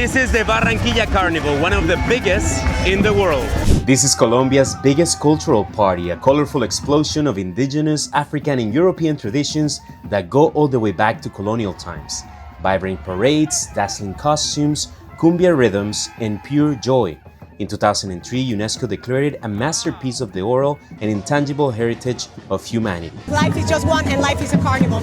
This is the Barranquilla Carnival, one of the biggest in the world. This is Colombia's biggest cultural party, a colorful explosion of indigenous, African and European traditions that go all the way back to colonial times. Vibrant parades, dazzling costumes, cumbia rhythms, and pure joy. In 2003, UNESCO declared it a masterpiece of the oral and intangible heritage of humanity. Life is just one and life is a carnival.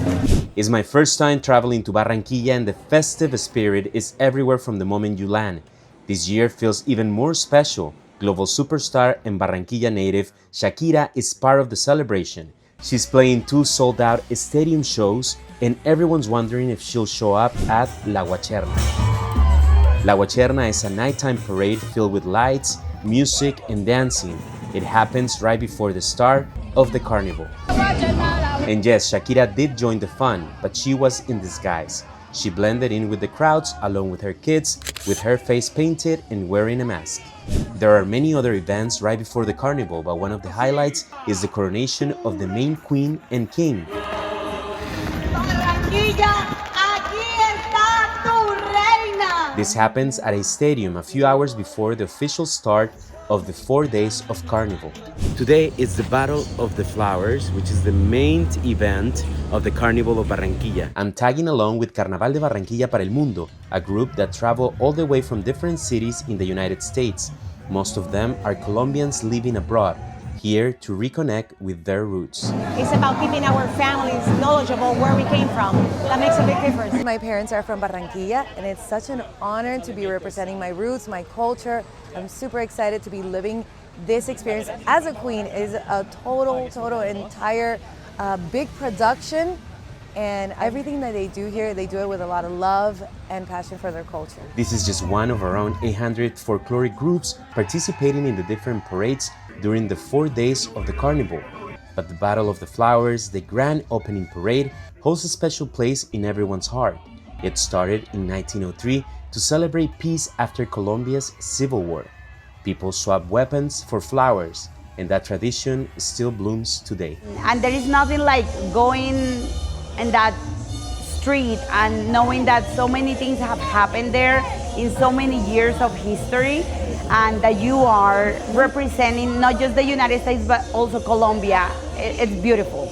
It's my first time traveling to Barranquilla and the festive spirit is everywhere from the moment you land. This year feels even more special. Global superstar and Barranquilla native Shakira is part of the celebration. She's playing 2 sold-out stadium shows and everyone's wondering if she'll show up at La Guacherna. La Guacherna is a nighttime parade filled with lights, music, and dancing. It happens right before the start of the carnival. And yes, Shakira did join the fun, but she was in disguise. She blended in with the crowds along with her kids, with her face painted and wearing a mask. There are many other events right before the carnival, but one of the highlights is the coronation of the main queen and king. This happens at a stadium a few hours before the official start of the 4 days of Carnival. Today is the Battle of the Flowers, which is the main event of the Carnival of Barranquilla. I'm tagging along with Carnaval de Barranquilla para el Mundo, a group that travel all the way from different cities in the United States. Most of them are Colombians living abroad, here to reconnect with their roots. It's about keeping our families knowledgeable where we came from. That makes a big difference. My parents are from Barranquilla, and it's such an honor to be representing my roots, my culture. I'm super excited to be living this experience as a queen. It is a total entire big production, and everything that they do here, they do it with a lot of love and passion for their culture. This is just one of around 800 folkloric groups participating in the different parades during the 4 days of the carnival. But the Battle of the Flowers, the grand opening parade, holds a special place in everyone's heart. It started in 1903 to celebrate peace after Colombia's civil war. People swap weapons for flowers, and that tradition still blooms today. And there is nothing like going in that street and knowing that so many things have happened there in so many years of history, and that you are representing not just the United States but also Colombia. It's beautiful.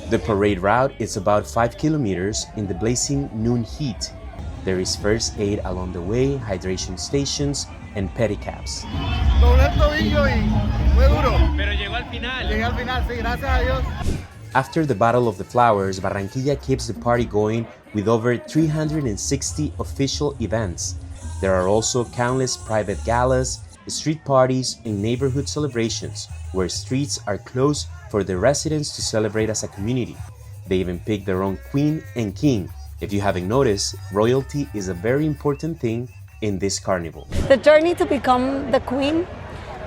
The parade route is about 5 kilometers in the blazing noon heat. There is first aid along the way, hydration stations, and pedicabs. After the Battle of the Flowers, Barranquilla keeps the party going with over 360 official events. There are also countless private galas, street parties, and neighborhood celebrations where streets are closed for the residents to celebrate as a community. They even pick their own queen and king. If you haven't noticed, royalty is a very important thing in this carnival. The journey to become the queen,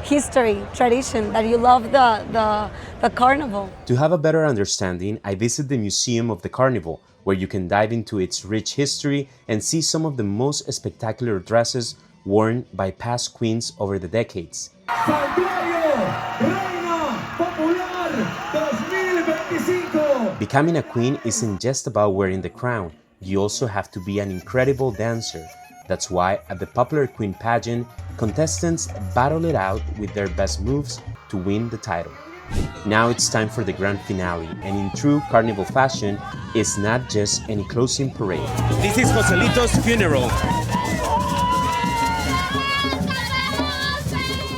history, tradition, that you love the carnival. To have a better understanding, I visit the Museum of the Carnival, where you can dive into its rich history and see some of the most spectacular dresses worn by past queens over the decades. Becoming a queen isn't just about wearing the crown, you also have to be an incredible dancer. That's why at the popular queen pageant, contestants battle it out with their best moves to win the title. Now it's time for the grand finale, and in true carnival fashion, it's not just any closing parade. This is Joselito's funeral.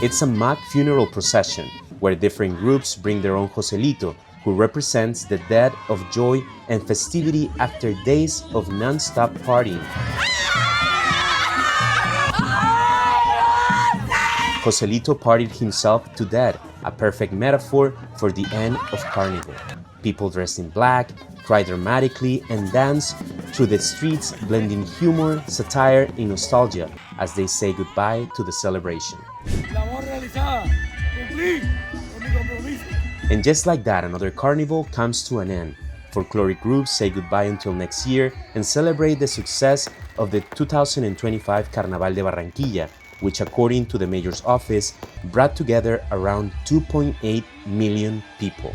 It's a mock funeral procession where different groups bring their own Joselito, who represents the dead of joy and festivity after days of non-stop partying. Joselito partied himself to death, a perfect metaphor for the end of Carnival. People dressed in black, cry dramatically, and dance through the streets, blending humor, satire, and nostalgia as they say goodbye to the celebration. And just like that, another carnival comes to an end. Folkloric groups say goodbye until next year and celebrate the success of the 2025 Carnaval de Barranquilla, which according to the mayor's office, brought together around 2.8 million people.